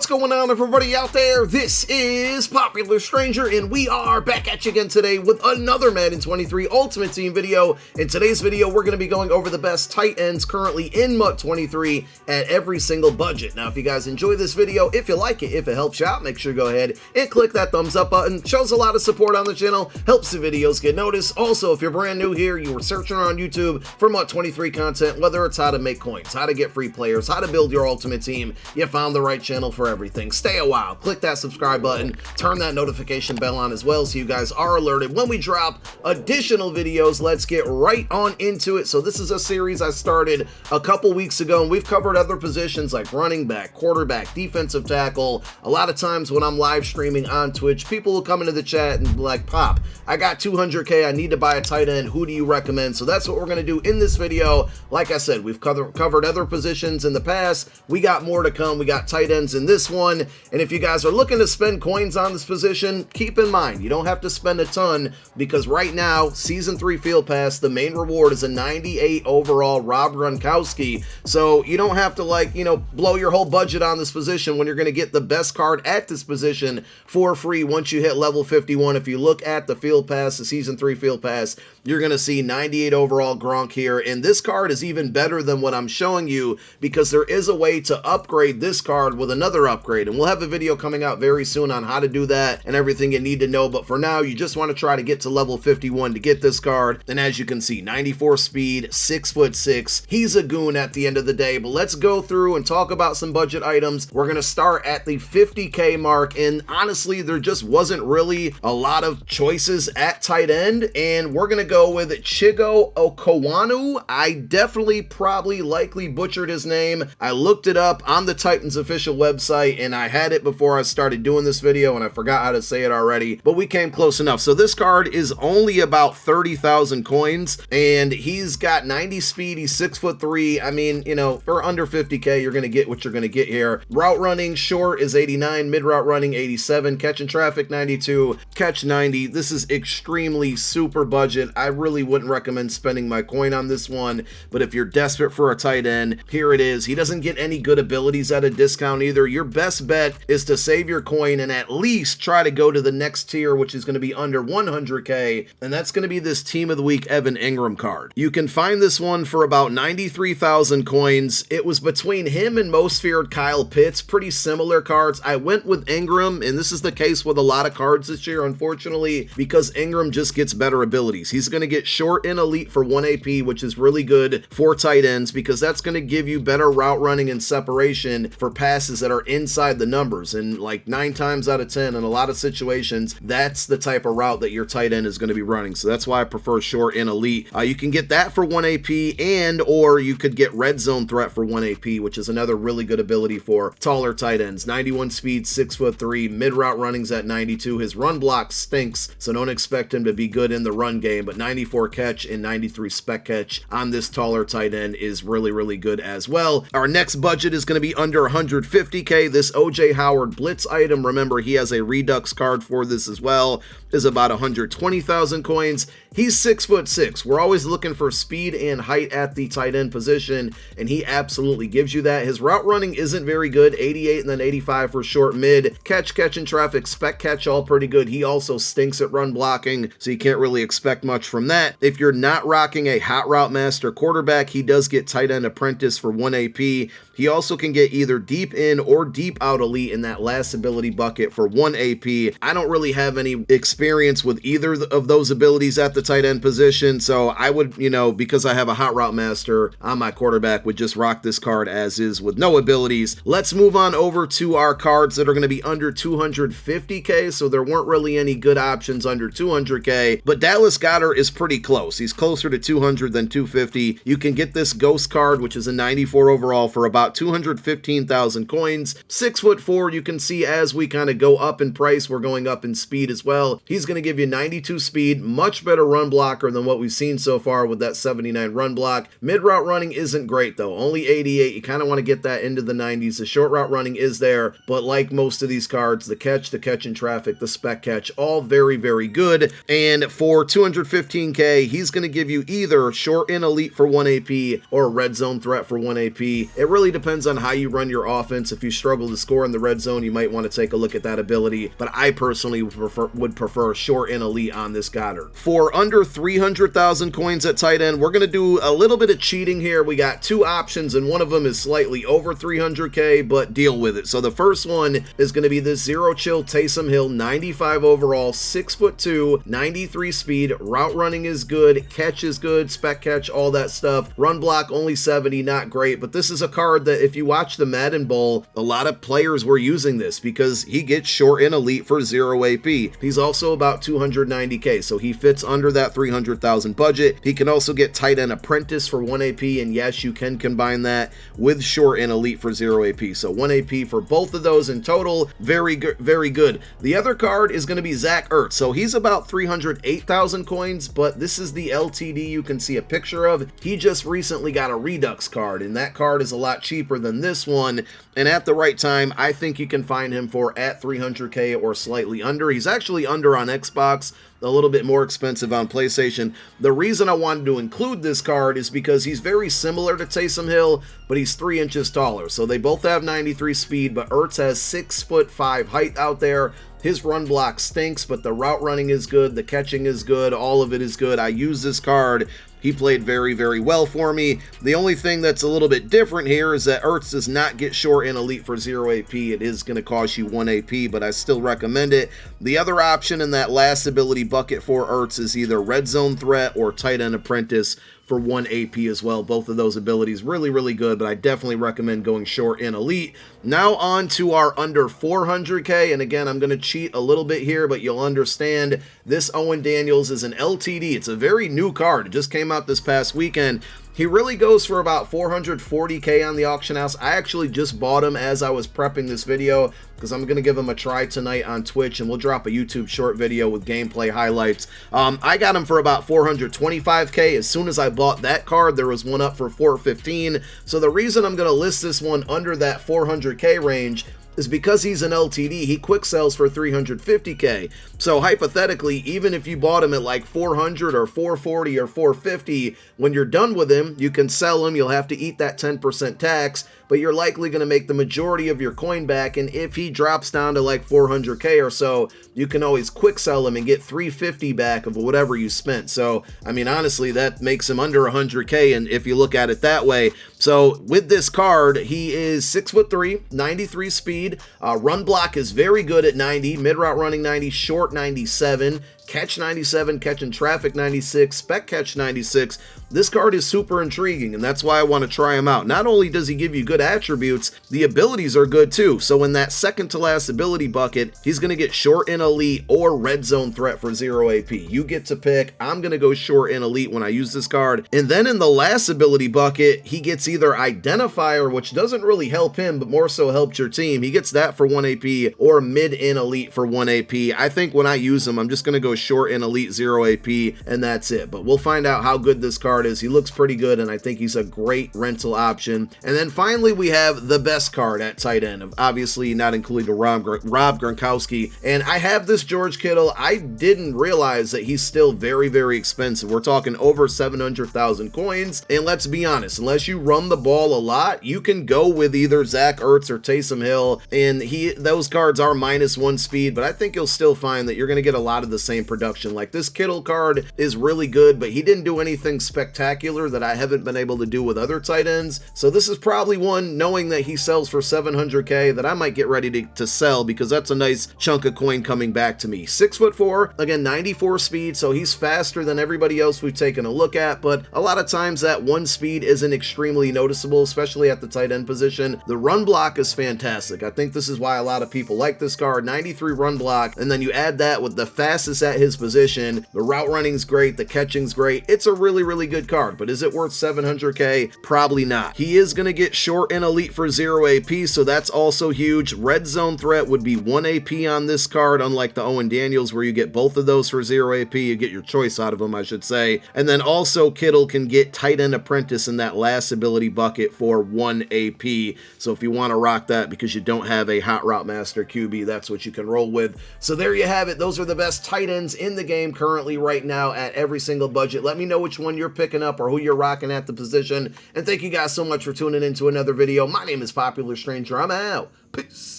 going on, everybody out there? This is Popular Stranger, and we are back at you again today with another Madden 23 Ultimate Team video. In today's video, we're going to be going over the best tight ends currently in MUT 23 at every single budget. Now, if you guys enjoy this video, if you like it, if it helps you out, make sure to go ahead and click that thumbs up button. Shows a lot of support on the channel, helps the videos get noticed. Also, if you're brand new here, you were searching around YouTube for MUT 23 content, whether it's how to make coins, how to get free players, how to build your ultimate team, you found the right channel for everything. Stay a while, click that subscribe button, turn that notification bell on as well so you guys are alerted when we drop additional videos. Let's get right on into it. So this is a series I started a couple weeks ago, and we've covered other positions like running back, quarterback, defensive tackle. A lot of times when I'm live streaming on Twitch, people will come into the chat and be like, Pop, I got 200K, I need to buy a tight end, who do you recommend? So that's what we're going to do in this video. Like I said, we've covered other positions in the past. We got more to come. We got tight ends in this one, and if you guys are looking to spend coins on this position, keep in mind you don't have to spend a ton, because right now season 3 field pass, the main reward is a 98 overall Rob Gronkowski, so you don't have to blow your whole budget on this position when you're going to get the best card at this position for free once you hit level 51. If you look at the field pass, the season 3 field pass, you're going to see 98 overall Gronk here, and this card is even better than what I'm showing you because there is a way to upgrade this card with another upgrade, and we'll have a video coming out very soon on how to do that and everything you need to know. But for now, you just want to try to get to level 51 to get this card. And as you can see, 94 speed, 6'6". He's a goon at the end of the day. But let's go through and talk about some budget items. We're going to start at the 50K mark, and honestly, there just wasn't really a lot of choices at tight end, and we're going to go with Chigo Okoro. I definitely likely butchered his name. I looked it up on the Titans official website, and I had it before I started doing this video, and I forgot how to say it already, but we came close enough. So this card is only about 30,000 coins, and he's got 90 speed. He's 6'3". I mean, for under 50K, you're going to get what you're going to get here. Route running, short is 89, mid route running 87, catch and traffic 92, catch 90. This is extremely super budget. I really wouldn't recommend spending my coin on this one, but if you're desperate for a tight end, here it is. He doesn't get any good abilities at a discount either. Your best bet is to save your coin and at least try to go to the next tier, which is going to be under 100K, and that's going to be this Team of the Week Evan Ingram card. You can find this one for about 93,000 coins. It was between him and most feared Kyle Pitts, pretty similar cards. I went with Ingram, and this is the case with a lot of cards this year, unfortunately, because Ingram just gets better abilities. He's going to get short and elite for 1 AP, which is really good for tight ends because that's going to give you better route running and separation for passes that are inside the numbers, and like 9 times out of 10 in a lot of situations, that's the type of route that your tight end is going to be running. So that's why I prefer short and elite. You can get that for 1 AP, and or you could get red zone threat for 1 AP, which is another really good ability for taller tight ends. 91 speed, 6'3", mid route running's at 92. His run block stinks, so don't expect him to be good in the run game, but 94 catch and 93 spec catch on this taller tight end is really good as well. Our next budget is going to be under 150K. This OJ Howard Blitz item, remember he has a Redux card for this as well, is about 120,000 coins. He's 6'6". We're always looking for speed and height at the tight end position, and he absolutely gives you that. His route running isn't very good, 88 and then 85 for short mid. Catch and traffic, spec catch, all pretty good. He also stinks at run blocking, so you can't really expect much from that. If you're not rocking a hot route master quarterback, he does get tight end apprentice for 1 AP. He also can get either deep in or deep out elite in that last ability bucket for 1 AP. I don't really have any experience with either of those abilities at the tight end position, so I would, because I have a hot route master on my quarterback, would just rock this card as is with no abilities. Let's move on over to our cards that are going to be under 250K, so there weren't really any good options under 200K, but Dallas Goedert is pretty close. He's closer to 200 than 250. You can get this Ghost card, which is a 94 overall, for about 215,000 coins. 6'4". You can see as we kind of go up in price, we're going up in speed as well. He's going to give you 92 speed, much better run blocker than what we've seen so far with that 79 run block. Mid route running isn't great though, only 88. You kind of want to get that into the 90s. The short route running is there, but like most of these cards, the catch in traffic, the spec catch, all very good. And for 215K, he's going to give you either short and elite for 1 AP or red zone threat for 1 AP. It really depends on how you run your offense. If you struggle struggle to score in the red zone, you might want to take a look at that ability, but I personally would prefer short and elite on this Goedert. For under 300,000 coins at tight end, we're going to do a little bit of cheating here. We got two options, and one of them is slightly over 300k, but deal with it. So the first one is going to be this zero chill Taysom Hill, 95 overall, 6'2", 93 speed, route running is good, catch is good, spec catch, all that stuff. Run block only 70, not great, but this is a card that if you watch the Madden Bowl, a lot of players were using this because he gets short and elite for 0 AP. He's also about 290k, so he fits under that 300,000 budget. He can also get tight end apprentice for 1 AP, and yes, you can combine that with short and elite for 0 AP. So 1 AP for both of those in total. Very good, very good. The other card is going to be Ertz. So he's about 308,000 coins, but this is the LTD you can see a picture of. He just recently got a Redux card, and that card is a lot cheaper than this one. And at the right time, I think you can find him for at 300k or slightly under. He's actually under on Xbox, a little bit more expensive on PlayStation. The reason I wanted to include this card is because he's very similar to Taysom Hill, but he's 3 inches taller. So they both have 93 speed, but Ertz has 6'5" height out there. His run block stinks, but the route running is good, the catching is good, all of it is good. I use this card. He played very, very well for me. The only thing that's a little bit different here is that Ertz does not get short and elite for 0 AP. It is going to cost you 1 AP, but I still recommend it. The other option in that last ability bucket for Ertz is either red zone threat or tight end apprentice for 1 AP as well. Both of those abilities really, really good, but I definitely recommend going short and elite. Now on to our under 400k, and again, I'm going to cheat a little bit here, but you'll understand this Owen Daniels is an LTD. It's a very new card. It just came out this past weekend. He really goes for about 440k on the auction house. I actually just bought him as I was prepping this video because I'm going to give him a try tonight on Twitch, and we'll drop a YouTube short video with gameplay highlights. I got him for about 425k. As soon as I bought that card, there was one up for 415. So the reason I'm going to list this one under that 400k range is because he's an LTD, he quick sells for 350k. So hypothetically, even if you bought him at like 400 or 440 or 450, when you're done with him, you can sell him. You'll have to eat that 10% tax, but you're likely going to make the majority of your coin back. And if he drops down to like 400k or so, you can always quick sell him and get 350 back of whatever you spent. So, I mean, honestly, that makes him under 100k. And if you look at it that way, so with this card, he is 6'3", 93 speed. Run block is very good at 90, mid route running 90, short 97, catch 97, catching traffic 96, spec catch 96. This card is super intriguing, and that's why I want to try him out. Not only does he give you good attributes, the abilities are good too. So in that second to last ability bucket, he's going to get short and elite or red zone threat for 0 AP. You get to pick. I'm going to go short and elite when I use this card. And then in the last ability bucket, he gets either identifier, which doesn't really help him, but more so helps your team. He gets that for 1 AP, or mid and elite for 1 AP. I think when I use him, I'm just going to go short and elite 0 AP, and that's it. But we'll find out how good this card is. He looks pretty good, and I think he's a great rental option. And then finally, we have the best card at tight end, obviously not including Rob Gronkowski. And I have this George Kittle. I didn't realize that he's still very, very expensive. We're talking over 700,000 coins. And let's be honest, unless you run the ball a lot, you can go with either Ertz or Taysom Hill, and those cards are -1 speed, but I think you'll still find that you're going to get a lot of the same production. Like this Kittle card is really good, but he didn't do anything spectacular that I haven't been able to do with other tight ends. So this is probably one, knowing that he sells for 700k, that I might get ready to sell, because that's a nice chunk of coin coming back to me. 6'4", again, 94 speed, so he's faster than everybody else we've taken a look at, but a lot of times that 1 speed isn't extremely noticeable, especially at the tight end position. The run block is fantastic. I think this is why a lot of people like this card. 93 run block, and then you add that with the fastest at his position. The route running's great, the catching's great. It's a really, really good card, but is it worth 700k? Probably not. He is going to get short and elite for 0 AP, so that's also huge. Red zone threat would be 1 AP on this card, unlike the Owen Daniels where you get both of those for 0 AP. You get your choice out of them, I should say. And then also Kittle can get tight end apprentice in that last ability bucket for 1 AP. So if you want to rock that because you don't have a hot route master QB, that's what you can roll with. So there you have it. Those are the best tight ends ones in the game currently right now at every single budget. Let me know which one you're picking up or who you're rocking at the position. And thank you guys so much for tuning in to another video. My name is Popular Stranger. I'm out. Peace.